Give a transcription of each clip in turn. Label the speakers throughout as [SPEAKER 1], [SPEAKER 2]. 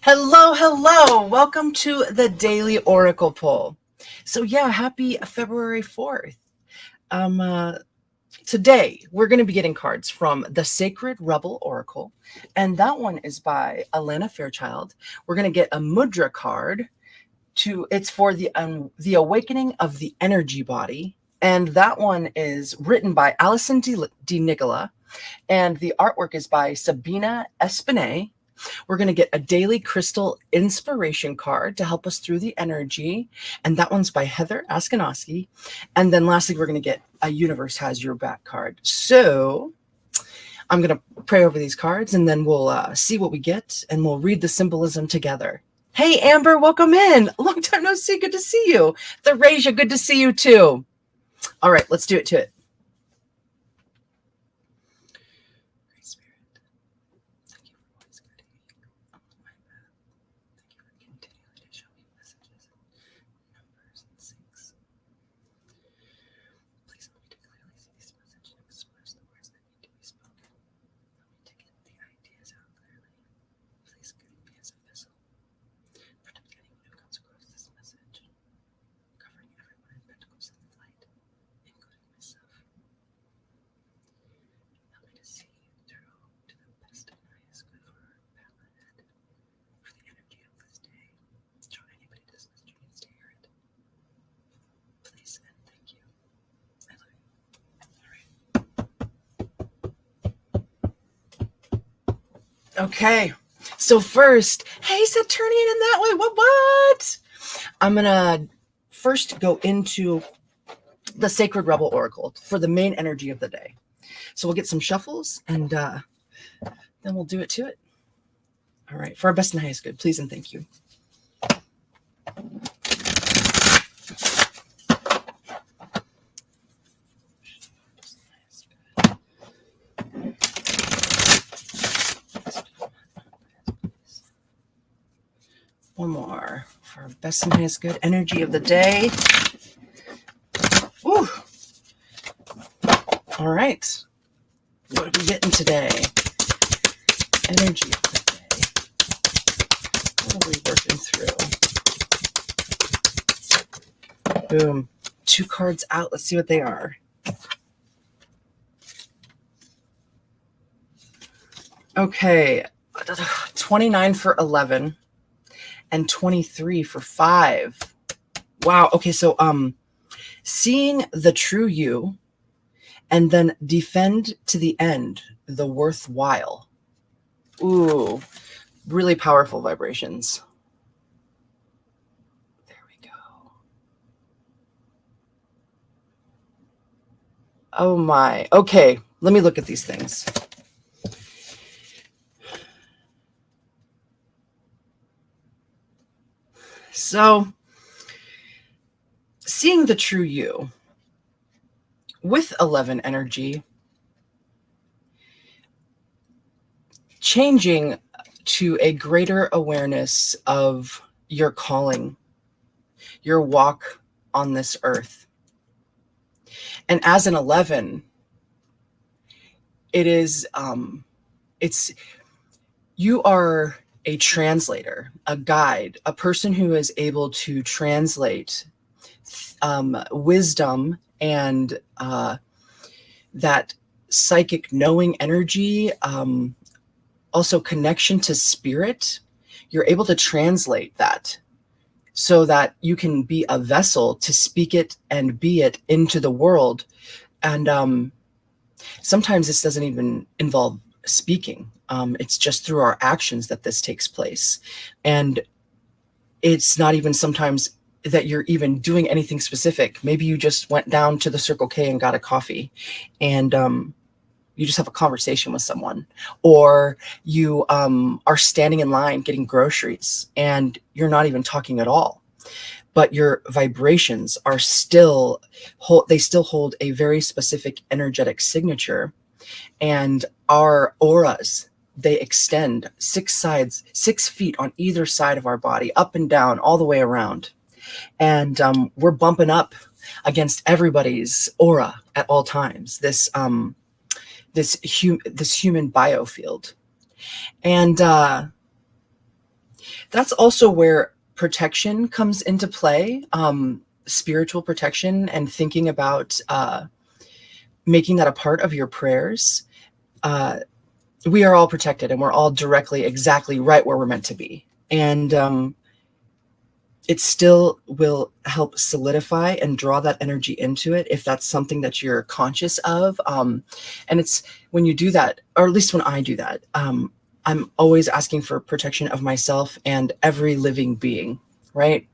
[SPEAKER 1] Hello, hello. Welcome to the Daily Oracle Poll. So yeah, happy February 4th. Today we're going to be getting cards from the Sacred Rebel Oracle, and that one is by Alana Fairchild. We're going to get a mudra card it's for the awakening of the energy body, and that one is written by Alison D. Nicola, and the artwork is by Sabina Espinay. We're going to get a daily crystal inspiration card to help us through the energy. And that one's by Heather Askinoski. And then lastly, we're going to get a Universe Has Your Back card. So I'm going to pray over these cards and then we'll see what we get and we'll read the symbolism together. Hey, Amber, welcome in. Long time no see. Good to see you. Therasia, good to see you too. All right, let's do it to it. Okay, so first, hey, Saturnian in that way, what? I'm going to first go into the Sacred Rebel Oracle for the main energy of the day. So we'll get some shuffles and then we'll do it to it. All right, for our best and highest good, please and thank you. One more for our best and highest good energy of the day. Ooh. All right. What are we getting today? Energy of the day. What are we working through? Boom. 2 cards out. Let's see what they are. Okay. 29 for 11. And 23 for 5. Wow. Okay, so seeing the true you and then defend to the end the worthwhile. Ooh, really powerful vibrations. There we go. Oh my. Okay, let me look at these things. So, seeing the true you with 11 energy, changing to a greater awareness of your calling, your walk on this earth. And as an 11, it is, you are a translator, a guide, a person who is able to translate wisdom and that psychic knowing energy, also connection to spirit. You're able to translate that so that you can be a vessel to speak it and be it into the world. And sometimes this doesn't even involve speaking. It's just through our actions that this takes place. And it's not even sometimes that you're even doing anything specific. Maybe you just went down to the Circle K and got a coffee and you just have a conversation with someone, or you are standing in line getting groceries and you're not even talking at all, but your vibrations are still hold a very specific energetic signature. And our auras, they extend 6 feet on either side of our body, up and down, all the way around. And we're bumping up against everybody's aura at all times, this human biofield. And That's also where protection comes into play, spiritual protection, and thinking about making that a part of your prayers. We are all protected, and we're all directly, exactly right where we're meant to be. And it still will help solidify and draw that energy into it if that's something that you're conscious of. And it's when you do that, or at least when I do that, I'm always asking for protection of myself and every living being, right?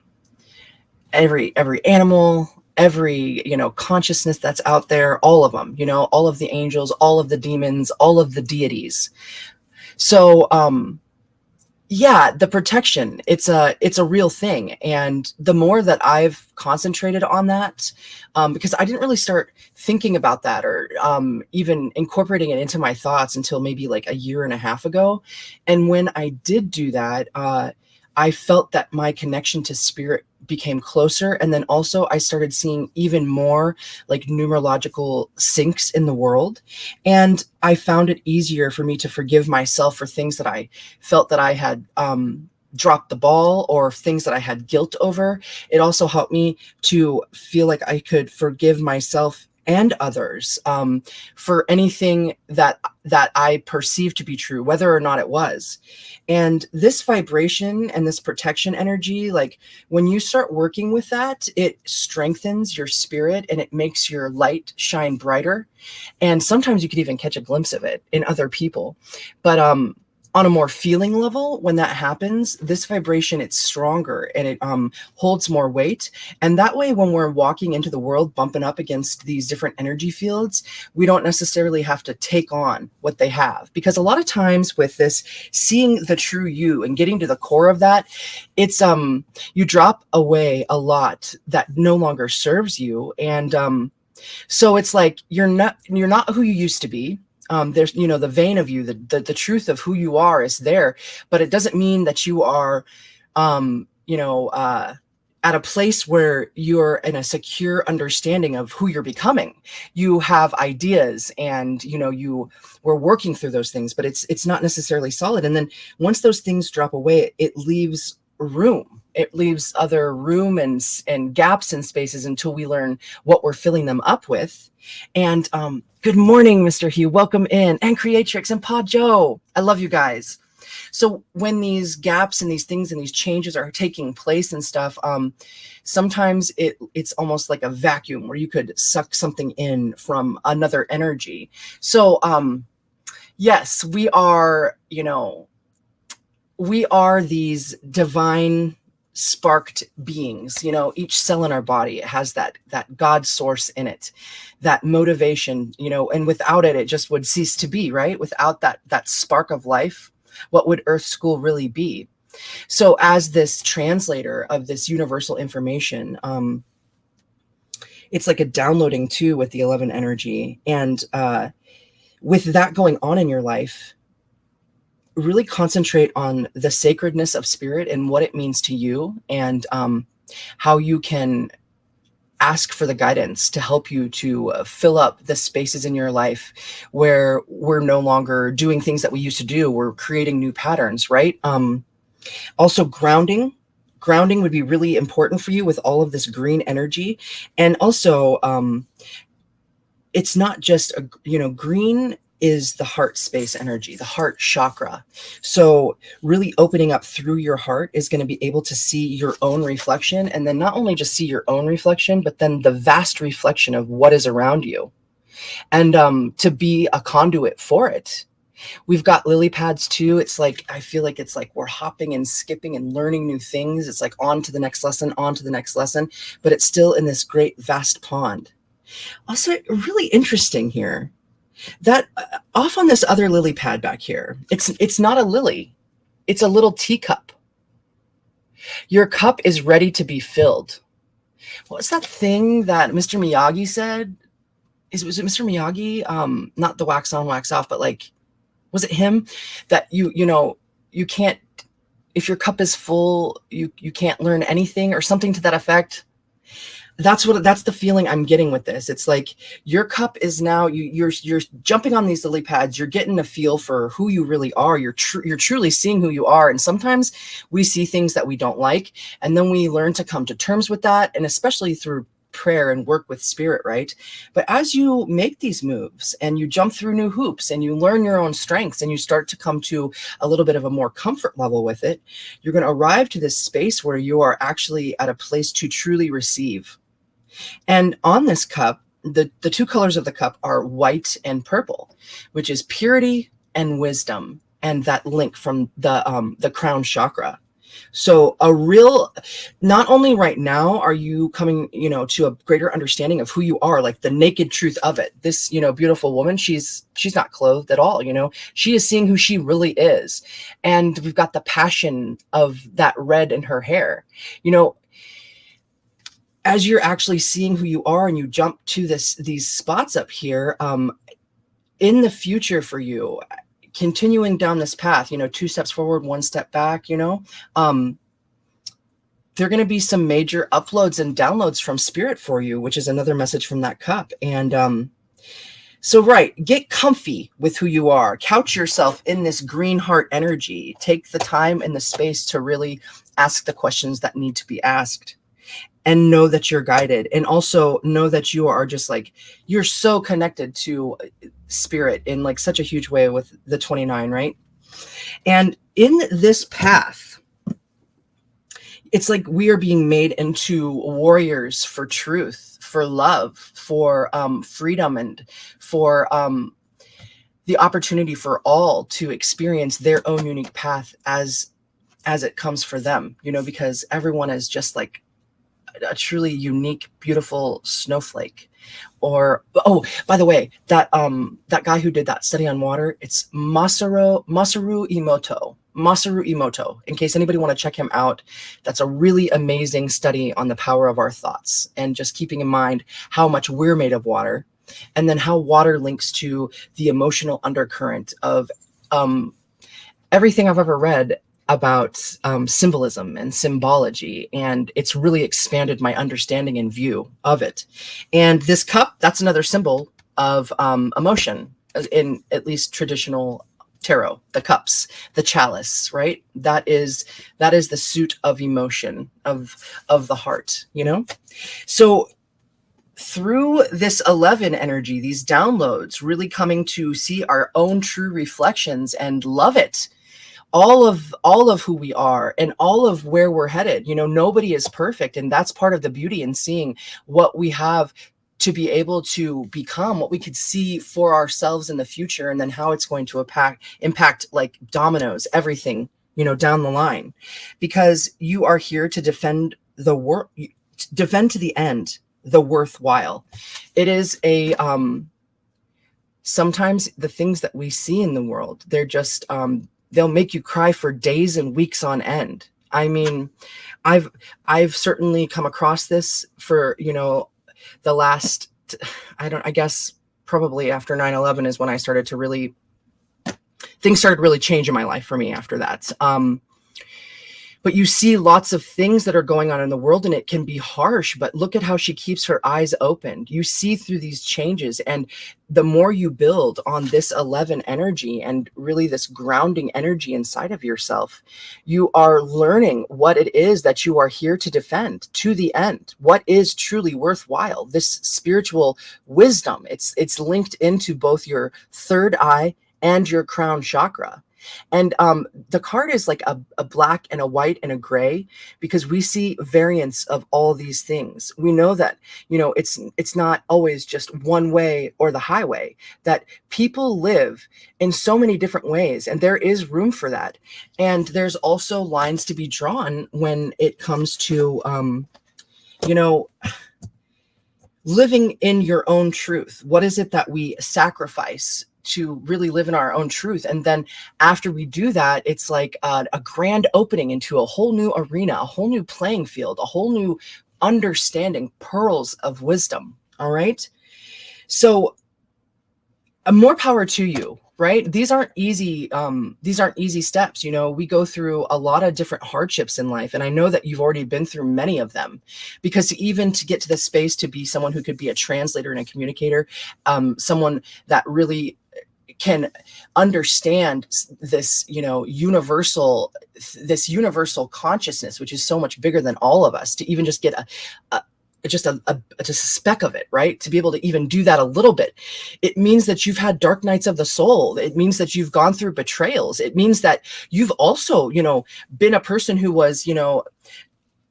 [SPEAKER 1] Every animal, every, consciousness that's out there, all of them, all of the angels, all of the demons, all of the deities. So, yeah, the protection, it's a real thing. And the more that I've concentrated on that, because I didn't really start thinking about that or even incorporating it into my thoughts until maybe like a year and a half ago. And when I did do that, I felt that my connection to spirit became closer. And then also I started seeing even more like numerological syncs in the world. And I found it easier for me to forgive myself for things that I felt that I had dropped the ball, or things that I had guilt over. It also helped me to feel like I could forgive myself and others for anything that I perceived to be true, whether or not it was. And this vibration and this protection energy, like when you start working with that, it strengthens your spirit and it makes your light shine brighter. And sometimes you could even catch a glimpse of it in other people. But on a more feeling level, when that happens, this vibration, it's stronger and it holds more weight. And that way, when we're walking into the world, bumping up against these different energy fields, we don't necessarily have to take on what they have. Because a lot of times with this, seeing the true you and getting to the core of that, it's you drop away a lot that no longer serves you. And so it's like you're not who you used to be. There's, the vein of you, the truth of who you are is there, but it doesn't mean that you are, at a place where you're in a secure understanding of who you're becoming. You have ideas and, you were working through those things, but it's not necessarily solid. And then once those things drop away, it leaves room. It leaves other room and gaps and spaces until we learn what we're filling them up with. And good morning, Mr. Hugh. Welcome in. And Creatrix and Pa Joe. I love you guys. So when these gaps and these things and these changes are taking place and stuff, sometimes it's almost like a vacuum where you could suck something in from another energy. So yes, we are, we are these divine sparked beings. Each cell in our body, it has that God source in it, that motivation, and without it, it just would cease to be, right? Without that spark of life, what would Earth School really be? So as this translator of this universal information, it's like a downloading too with the 11 energy. And with that going on in your life, really concentrate on the sacredness of spirit and what it means to you, and how you can ask for the guidance to help you to fill up the spaces in your life where we're no longer doing things that we used to do. We're creating new patterns, right? Also grounding would be really important for you with all of this green energy. And also it's not just green is the heart space energy, the heart chakra. So really opening up through your heart is going to be able to see your own reflection, and then not only just see your own reflection, but then the vast reflection of what is around you, and to be a conduit for it. We've got lily pads too. It's like, I feel like it's like we're hopping and skipping and learning new things. It's like on to the next lesson, but it's still in this great vast pond. Also really interesting here that off on this other lily pad back here, it's not a lily, it's a little teacup. Your cup is ready to be filled. What's that thing that Mr. Miyagi said? Was it Mr. Miyagi? Not the wax on, wax off, but like, was it him that you can't, if your cup is full, you can't learn anything, or something to that effect? That's the feeling I'm getting with this. It's like your cup is now, you're jumping on these lily pads. You're getting a feel for who you really are. You're truly seeing who you are. And sometimes we see things that we don't like, and then we learn to come to terms with that, and especially through prayer and work with spirit, right? But as you make these moves and you jump through new hoops and you learn your own strengths and you start to come to a little bit of a more comfort level with it, you're going to arrive to this space where you are actually at a place to truly receive. And on this cup, the two colors of the cup are white and purple, which is purity and wisdom, and that link from the crown chakra. So not only right now are you coming, to a greater understanding of who you are, like the naked truth of it. This, beautiful woman, she's not clothed at all, she is seeing who she really is. And we've got the passion of that red in her hair, as you're actually seeing who you are and you jump to these spots up here, in the future for you, continuing down this path, 2 steps forward, 1 step back, there are going to be some major uploads and downloads from spirit for you, which is another message from that cup. And so, right, get comfy with who you are. Couch yourself in this green heart energy. Take the time and the space to really ask the questions that need to be asked. And know that you're guided, and also know that you are just like, you're so connected to spirit in like such a huge way with the 29, right? And in this path, it's like we are being made into warriors for truth, for love, for freedom, and for the opportunity for all to experience their own unique path as it comes for them, because everyone is just like a truly unique, beautiful snowflake. Or, oh, by the way, that guy who did that study on water, it's Masaru Emoto. In case anybody want to check him out, that's a really amazing study on the power of our thoughts, and just keeping in mind how much we're made of water, and then how water links to the emotional undercurrent of everything I've ever read about symbolism and symbology, and it's really expanded my understanding and view of it. And this cup, that's another symbol of emotion in at least traditional tarot. The cups, the chalice, right? That is the suit of emotion of the heart, So through this 11 energy, these downloads, really coming to see our own true reflections and love it, all of who we are and all of where we're headed. Nobody is perfect, and that's part of the beauty in seeing what we have to be able to become, what we could see for ourselves in the future, and then how it's going to impact like dominoes, everything, down the line. Because you are here to defend defend to the end the worthwhile. It is sometimes the things that we see in the world, they're just they'll make you cry for days and weeks on end. I mean, I've certainly come across this for, the last, I guess probably after 9/11 is when I started to things started really changing my life for me after that. But you see lots of things that are going on in the world, and it can be harsh, but look at how she keeps her eyes open. You see through these changes, and the more you build on this 11 energy and really this grounding energy inside of yourself, you are learning what it is that you are here to defend to the end. What is truly worthwhile? This spiritual wisdom, it's linked into both your third eye and your crown chakra. And the card is like a black and a white and a gray, because we see variants of all these things. We know that, it's not always just one way or the highway, that people live in so many different ways, and there is room for that. And there's also lines to be drawn when it comes to, living in your own truth. What is it that we sacrifice to really live in our own truth? And then after we do that, it's like a grand opening into a whole new arena, a whole new playing field, a whole new understanding, pearls of wisdom. All right. So more power to you right? These aren't easy steps. You know, we go through a lot of different hardships in life, and I know that you've already been through many of them, because even to get to the space to be someone who could be a translator and a communicator, someone that really can understand this, you know, this universal consciousness, which is so much bigger than all of us, to even just get a just a speck of it, right? To be able to even do that a little bit, it means that you've had dark nights of the soul. It means that you've gone through betrayals. It means that you've also, you know, been a person who was, you know,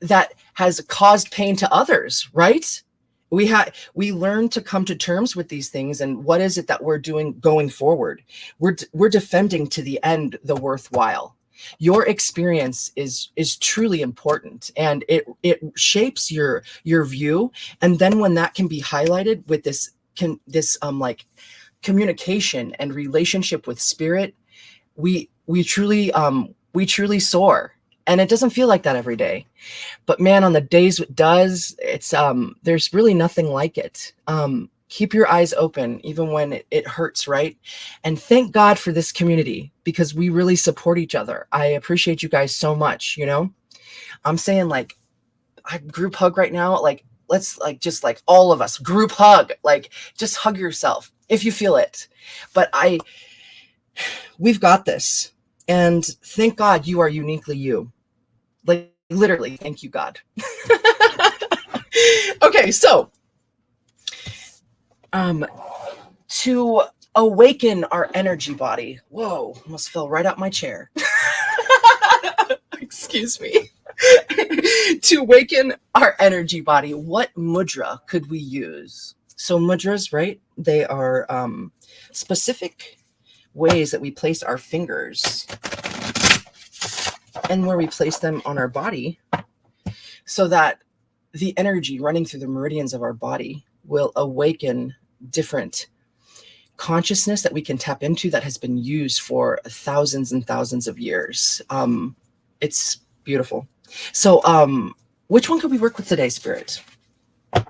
[SPEAKER 1] that has caused pain to others, right? We learn to come to terms with these things, and what is it that we're doing going forward? We're defending to the end the worthwhile. Your experience is truly important, and it shapes your view. And then when that can be highlighted with this like communication and relationship with spirit, we truly soar. And it doesn't feel like that every day. But man, on the days it does, it's there's really nothing like it. Keep your eyes open even when it hurts, right? And thank God for this community, because we really support each other. I appreciate you guys so much, you know? I'm saying, like, a group hug right now, like, let's just all of us group hug, like, just hug yourself if you feel it. But we've got this. And thank God you are uniquely you. Like, literally, thank you, God. Okay, so to awaken our energy body. Whoa, almost fell right out my chair. Excuse me. To awaken our energy body, what mudra could we use? So mudras, right? They are specific ways that we place our fingers and where we place them on our body, so that the energy running through the meridians of our body will awaken different consciousness that we can tap into that has been used for thousands and thousands of years. It's beautiful. So which one could we work with today, Spirit? All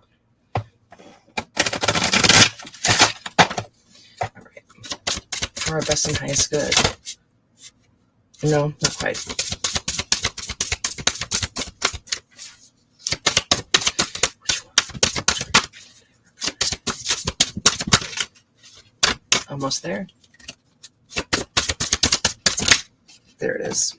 [SPEAKER 1] right. For our best and highest good. No, not quite. Almost there. There it is.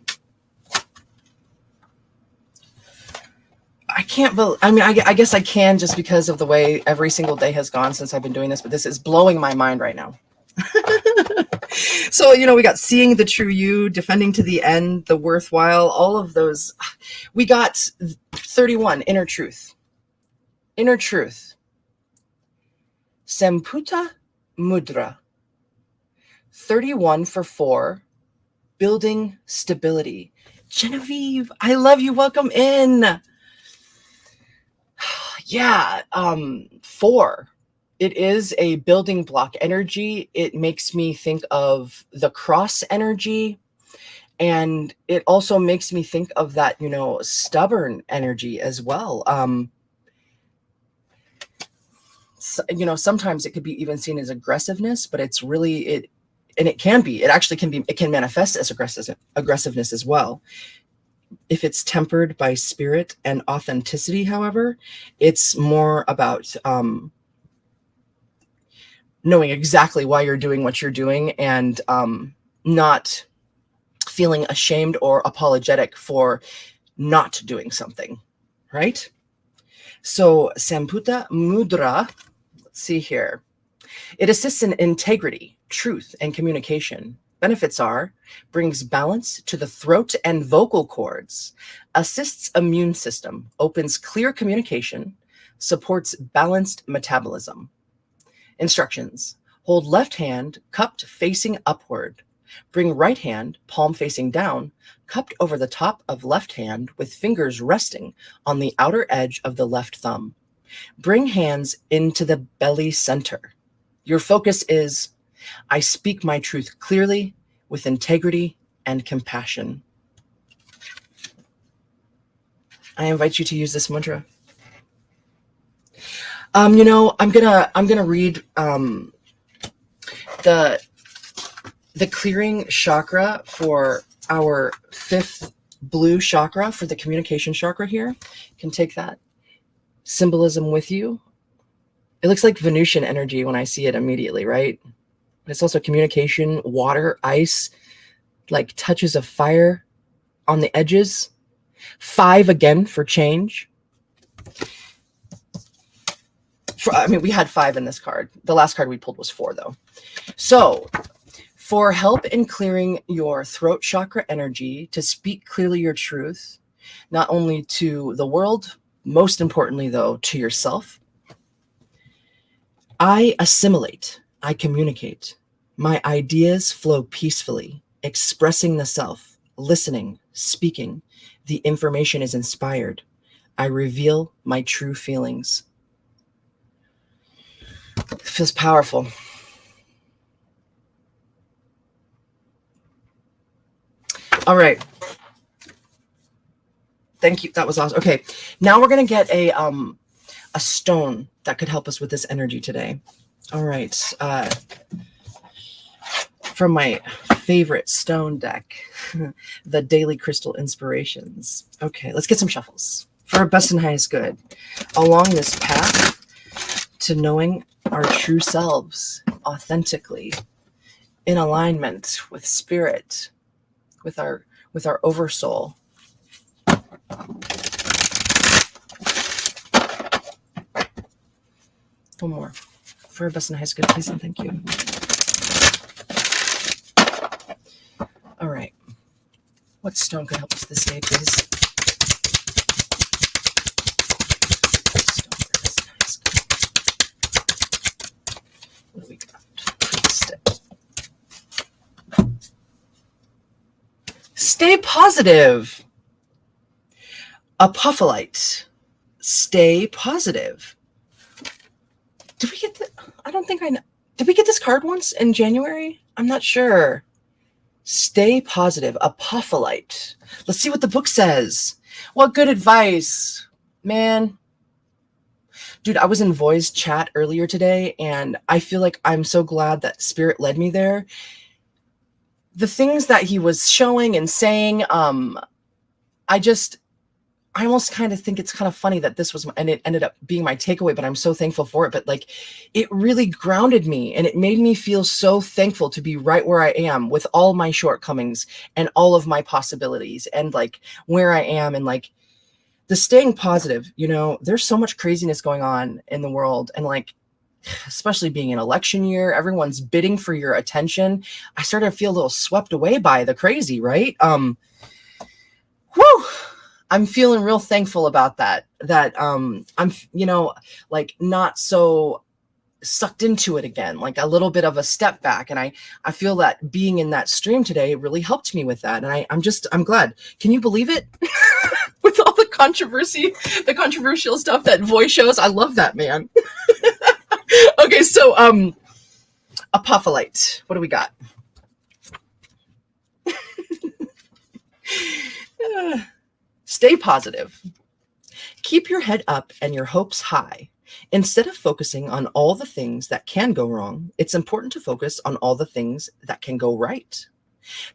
[SPEAKER 1] I can't believe, I mean, I guess I can, just because of the way every single day has gone since I've been doing this, but this is blowing my mind right now. So, you know, we got seeing the true you, defending to the end, the worthwhile, all of those. We got 31, inner truth. Inner truth. Samputa mudra. 31 for 4, building stability. Genevieve, I love you. Welcome in. Yeah, 4. It is a building block energy. It makes me think of the cross energy. And it also makes me think of that, you know, stubborn energy as well. So, you know, sometimes it could be even seen as aggressiveness, but it's really, it can manifest as aggressiveness as well. If it's tempered by spirit and authenticity, however, it's more about knowing exactly why you're doing what you're doing, and not feeling ashamed or apologetic for not doing something, right? So Samputa Mudra, let's see here. It assists in integrity, truth, and communication. Benefits are: brings balance to the throat and vocal cords, assists immune system, opens clear communication, supports balanced metabolism. Instructions: hold left hand cupped facing upward. Bring right hand palm facing down, cupped over the top of left hand with fingers resting on the outer edge of the left thumb. Bring hands into the belly center. Your focus is: I speak my truth clearly, with integrity and compassion. I invite you to use this mantra. You know, I'm gonna read the the clearing chakra for our 5th blue chakra, for the communication chakra here. You can take that symbolism with you. It looks like Venusian energy when I see it immediately, right? But it's also communication, water, ice, like touches of fire on the edges. 5 again for change. We had 5 in this card. The last card we pulled was 4, though. So, for help in clearing your throat chakra energy to speak clearly your truth, not only to the world, most importantly, though, to yourself, I assimilate. I communicate. My ideas flow peacefully, expressing the self, listening, speaking. The information is inspired. I reveal my true feelings. It feels powerful. All right. Thank you. That was awesome. Okay. Now we're going to get a stone that could help us with this energy today. All right. From my favorite stone deck, the Daily Crystal Inspirations. Okay, let's get some shuffles for our best and highest good along this path to knowing our true selves authentically, in alignment with spirit, with our oversoul. One more for our best and highest good, please, and thank you. All right. What stone could help us this day, please? What do we got? Stay positive. Apophyllite. Stay positive. Did we get I don't think I know. Did we get this card once in January? I'm not sure. Stay positive. Apophyllite. Let's see what the book says. What good advice, man. Dude, I was in Voi's chat earlier today, and I feel like I'm so glad that Spirit led me there. The things that he was showing and saying, I almost kind of think it's kind of funny that this was, and it ended up being my takeaway, but I'm so thankful for it. But like, it really grounded me, and it made me feel so thankful to be right where I am with all my shortcomings and all of my possibilities, and like where I am, and like the staying positive. You know, there's so much craziness going on in the world, and like, especially being an election year, everyone's bidding for your attention. I started to feel a little swept away by the crazy, right? Whew. I'm feeling real thankful about that I'm, you know, like not so sucked into it again, like a little bit of a step back. And I feel that being in that stream today really helped me with that. And I'm glad. Can you believe it? With all the controversy, the controversial stuff that Voice shows. I love that, man. Okay. So, apophyllite. What do we got? Stay positive. Keep your head up and your hopes high. Instead of focusing on all the things that can go wrong, it's important to focus on all the things that can go right.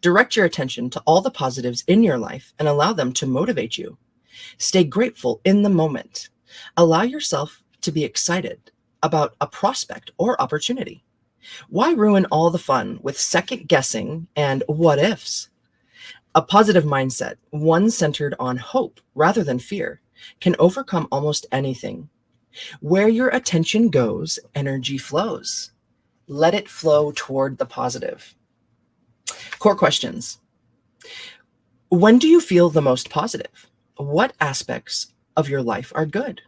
[SPEAKER 1] Direct your attention to all the positives in your life and allow them to motivate you. Stay grateful in the moment. Allow yourself to be excited about a prospect or opportunity. Why ruin all the fun with second guessing and what ifs? A positive mindset, one centered on hope rather than fear, can overcome almost anything. Where your attention goes, energy flows. Let it flow toward the positive. Core questions. When do you feel the most positive? What aspects of your life are good?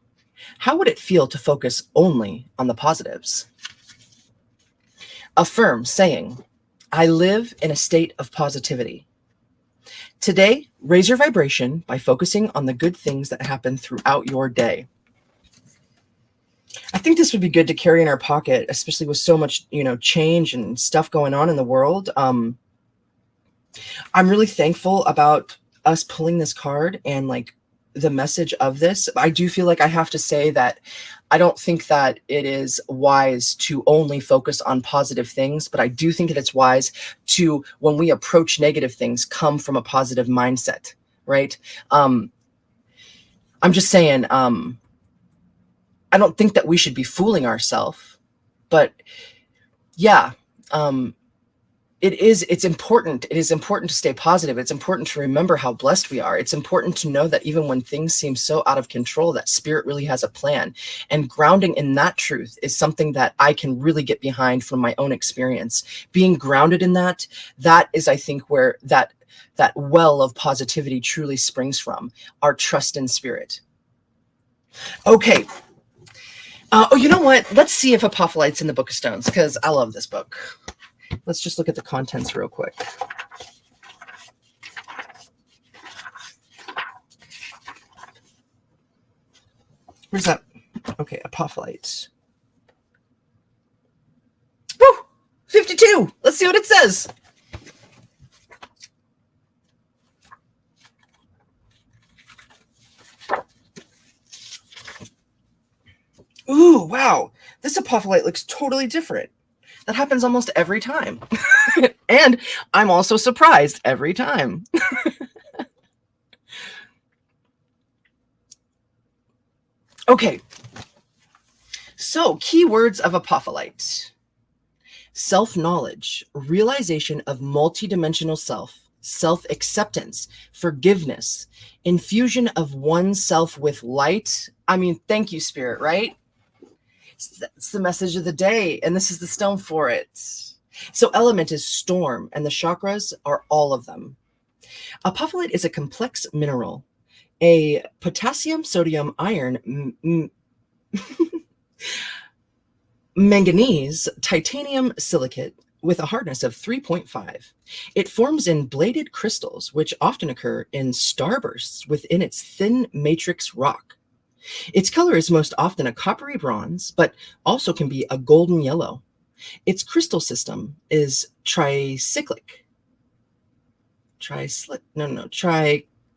[SPEAKER 1] How would it feel to focus only on the positives? Affirm, saying, I live in a state of positivity. Today, raise your vibration by focusing on the good things that happen throughout your day. I think this would be good to carry in our pocket, especially with so much, change and stuff going on in the world. I'm really thankful about us pulling this card and like the message of this. I do feel like I have to say that I don't think that it is wise to only focus on positive things, but I do think that it's wise to, when we approach negative things, come from a positive mindset, right? I'm just saying, I don't think that we should be fooling ourselves, but yeah, it's important. It is important to stay positive. It's important to remember how blessed we are. It's important to know that even when things seem so out of control, that spirit really has a plan. And grounding in that truth is something that I can really get behind from my own experience. Being grounded in that is, I think, where that well of positivity truly springs from, our trust in spirit. Okay. Oh, you know what? Let's see if Apophyllite's in the Book of Stones, because I love this book. Let's just look at the contents real quick. Where's that? Okay, Apophyllite. Woo! 52! Let's see what it says. Ooh, wow. This Apophyllite looks totally different. That happens almost every time. And I'm also surprised every time. Okay. So, keywords of Apophyllite. Self-knowledge, realization of multidimensional self, self-acceptance, forgiveness, infusion of oneself with light. I mean, thank you, Spirit, right? That's the message of the day, and this is the stone for it. So element is storm, and the chakras are all of them. Apophyllite is a complex mineral, a potassium, sodium, iron, manganese, titanium silicate with a hardness of 3.5. It forms in bladed crystals, which often occur in starbursts within its thin matrix rock. Its color is most often a coppery bronze, but also can be a golden yellow. Its crystal system is triclinic. Yeah,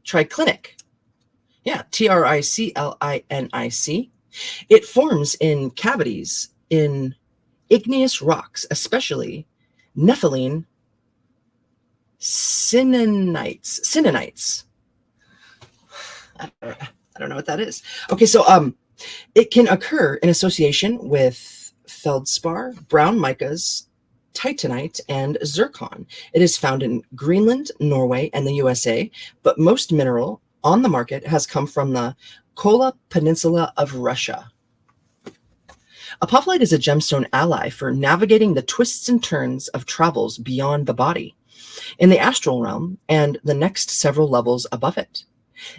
[SPEAKER 1] triclinic. It forms in cavities in igneous rocks, especially nepheline synanites. I don't know what that is. Okay, so it can occur in association with feldspar, brown micas, titanite, and zircon. It is found in Greenland, Norway, and the USA, but most mineral on the market has come from the Kola Peninsula of Russia. Apophyllite is a gemstone ally for navigating the twists and turns of travels beyond the body, in the astral realm, and the next several levels above it.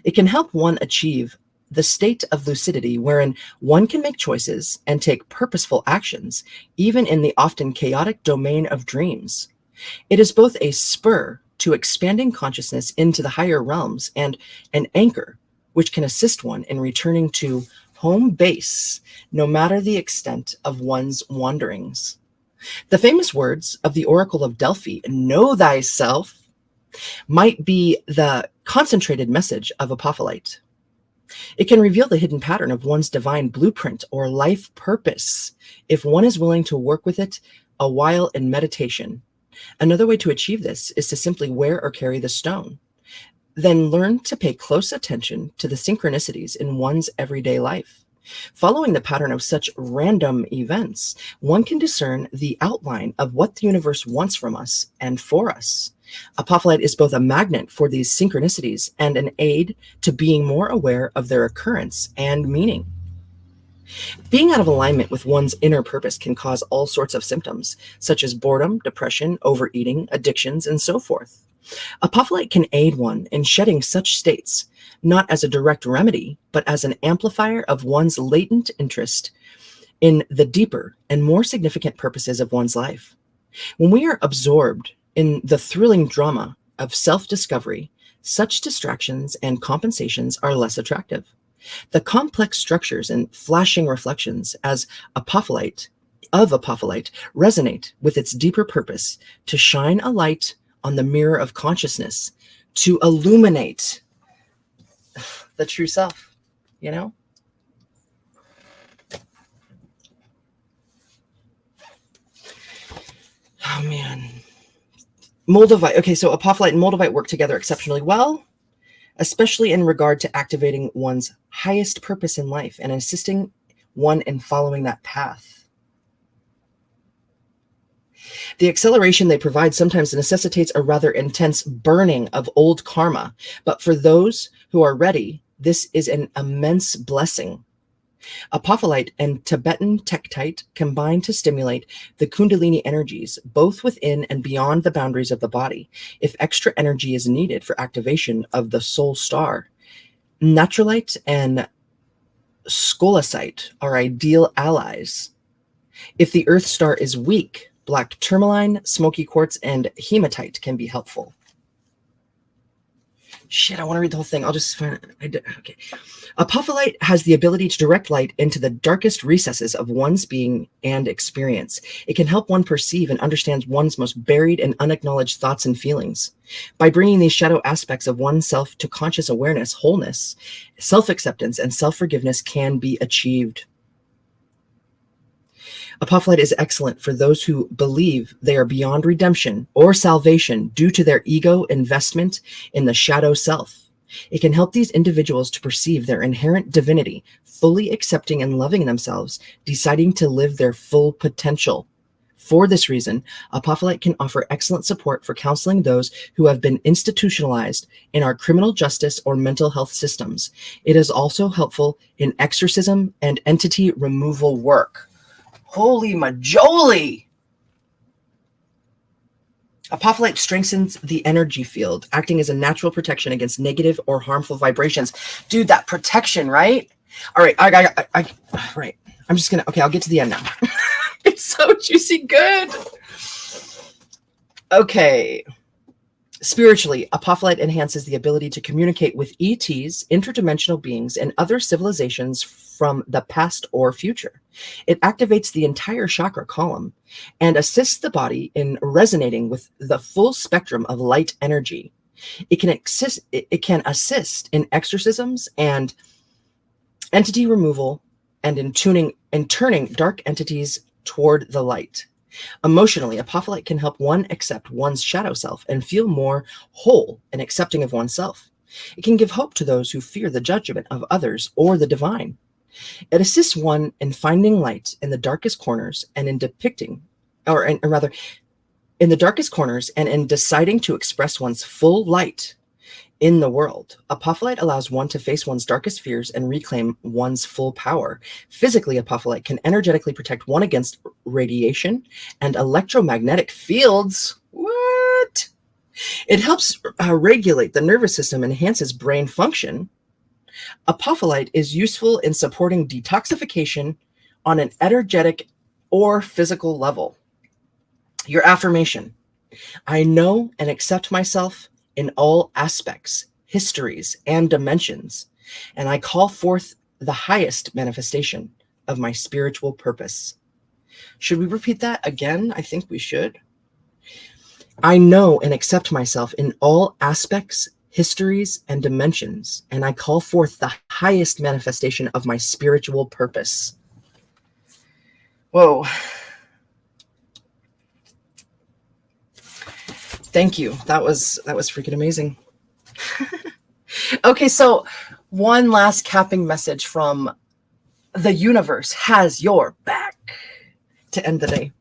[SPEAKER 1] It can help one achieve the state of lucidity wherein one can make choices and take purposeful actions, even in the often chaotic domain of dreams. It is both a spur to expanding consciousness into the higher realms and an anchor which can assist one in returning to home base, no matter the extent of one's wanderings. The famous words of the Oracle of Delphi, "Know thyself," might be the concentrated message of Apophyllite. It can reveal the hidden pattern of one's divine blueprint or life purpose if one is willing to work with it a while in meditation. Another way to achieve this is to simply wear or carry the stone. Then learn to pay close attention to the synchronicities in one's everyday life. Following the pattern of such random events, one can discern the outline of what the universe wants from us and for us. Apophyllite is both a magnet for these synchronicities and an aid to being more aware of their occurrence and meaning. Being out of alignment with one's inner purpose can cause all sorts of symptoms, such as boredom, depression, overeating, addictions, and so forth. Apophyllite can aid one in shedding such states, not as a direct remedy, but as an amplifier of one's latent interest in the deeper and more significant purposes of one's life. When we are absorbed in the thrilling drama of self-discovery, such distractions and compensations are less attractive. The complex structures and flashing reflections of Apophyllite resonate with its deeper purpose to shine a light on the mirror of consciousness, to illuminate the true self, you know? Oh, man. Moldavite. Okay, so apophyllite and moldavite work together exceptionally well, especially in regard to activating one's highest purpose in life and assisting one in following that path. The acceleration they provide sometimes necessitates a rather intense burning of old karma, but for those who are ready, this is an immense blessing. Apophyllite and Tibetan tektite combine to stimulate the Kundalini energies, both within and beyond the boundaries of the body, if extra energy is needed for activation of the soul star. Natrolite and Scolasite are ideal allies. If the earth star is weak, black tourmaline, smoky quartz, and hematite can be helpful. Shit, I want to read the whole thing. I'll just find it. Okay. Apophyllite has the ability to direct light into the darkest recesses of one's being and experience. It can help one perceive and understand one's most buried and unacknowledged thoughts and feelings. By bringing these shadow aspects of oneself to conscious awareness, wholeness, self-acceptance, and self-forgiveness can be achieved. Apophyllite is excellent for those who believe they are beyond redemption or salvation due to their ego investment in the shadow self. It can help these individuals to perceive their inherent divinity, fully accepting and loving themselves, deciding to live their full potential. For this reason, apophyllite can offer excellent support for counseling those who have been institutionalized in our criminal justice or mental health systems. It is also helpful in exorcism and entity removal work. Holy majoli! Apophyllite strengthens the energy field, acting as a natural protection against negative or harmful vibrations. Dude, that protection, right? All right, right. I'm just gonna, okay, I'll get to the end now. It's so juicy good. Okay. Spiritually, apophyllite enhances the ability to communicate with ETs, interdimensional beings, and other civilizations from the past or future. It activates the entire chakra column and assists the body in resonating with the full spectrum of light energy. It can assist in exorcisms and entity removal and in turning dark entities toward the light. Emotionally, apophyllite can help one accept one's shadow self and feel more whole and accepting of oneself. It can give hope to those who fear the judgment of others or the divine. It assists one in finding light in the darkest corners and in in the darkest corners and in deciding to express one's full light in the world. Apophyllite allows one to face one's darkest fears and reclaim one's full power. Physically, apophyllite can energetically protect one against radiation and electromagnetic fields. What? It helps regulate the nervous system, enhances brain function. Apophyllite is useful in supporting detoxification on an energetic or physical level. Your affirmation: I know and accept myself in all aspects, histories, and dimensions, and I call forth the highest manifestation of my spiritual purpose. Should we repeat that again? I think we should. I know and accept myself in all aspects, histories, and dimensions, and I call forth the highest manifestation of my spiritual purpose. Whoa. Thank you. That was freaking amazing. Okay, so one last capping message from the universe has your back to end the day.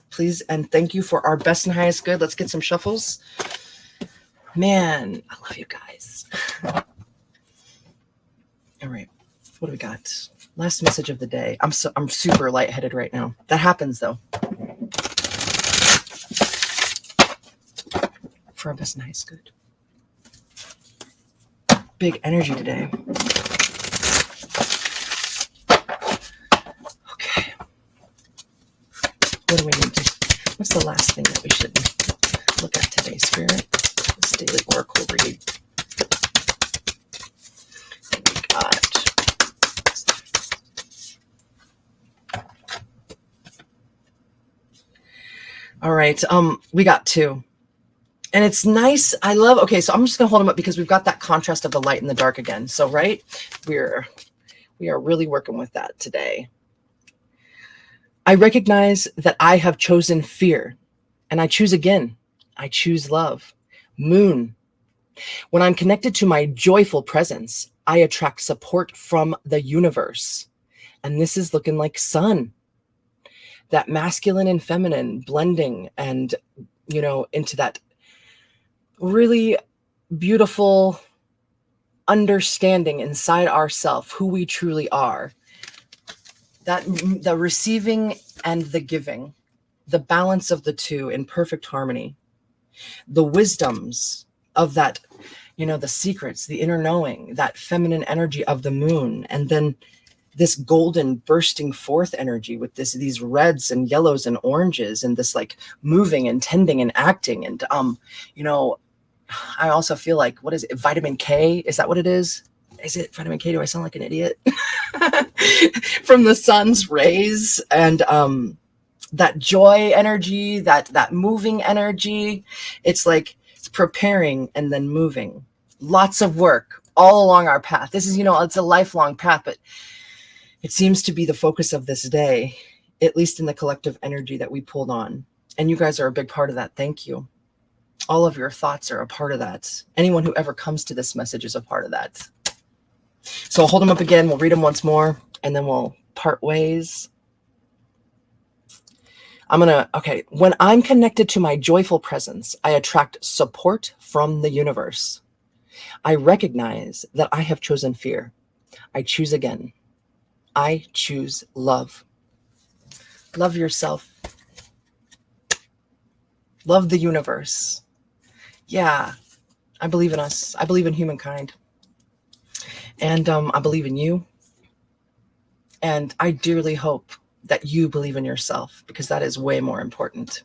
[SPEAKER 1] Please and thank you for our best and highest good. Let's get some shuffles. Man, I love you guys. All right, what do we got? Last message of the day. I'm super lightheaded right now. That happens though. For our best and highest good. Big energy today. Okay. What do we need to? What's the last thing that we should look at today, Spirit? This daily oracle read. We got. All right. We got two. And it's nice. I love, okay, so I'm just gonna hold them up because we've got that contrast of the light and the dark again. So, right, we are really working with that today. I recognize that I have chosen fear, and I choose again. I choose love. Moon. When I'm connected to my joyful presence, I attract support from the universe. And this is looking like sun. That masculine and feminine blending and, into that really beautiful understanding inside ourselves, who we truly are. That the receiving and the giving, the balance of the two in perfect harmony, the wisdoms of that, the secrets, the inner knowing, that feminine energy of the moon, and then this golden bursting forth energy with these reds and yellows and oranges, and this like moving and tending and acting. And I also feel like, what is it, vitamin K? Is that what it is? Is it vitamin K? Do I sound like an idiot? From the sun's rays, and that joy energy, that moving energy. It's like it's preparing and then moving. Lots of work all along our path. This is, it's a lifelong path, but it seems to be the focus of this day, at least in the collective energy that we pulled on. And you guys are a big part of that. Thank you. All of your thoughts are a part of that. Anyone who ever comes to this message is a part of that. So I'll hold them up again. We'll read them once more, and then we'll part ways. When I'm connected to my joyful presence, I attract support from the universe. I recognize that I have chosen fear. I choose again. I choose love. Love yourself. Love the universe. Yeah, I believe in us. I believe in humankind. And I believe in you. And I dearly hope that you believe in yourself, because that is way more important.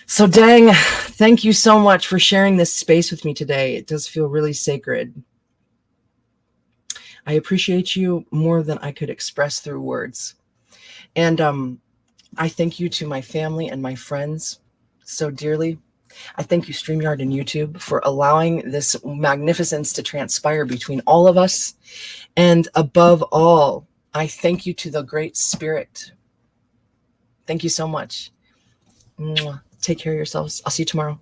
[SPEAKER 1] So Dang, thank you so much for sharing this space with me today. It does feel really sacred. I appreciate you more than I could express through words. And I thank you to my family and my friends so dearly. I thank you, StreamYard and YouTube, for allowing this magnificence to transpire between all of us. And above all, I thank you to the Great Spirit. Thank you so much. Take care of yourselves. I'll see you tomorrow.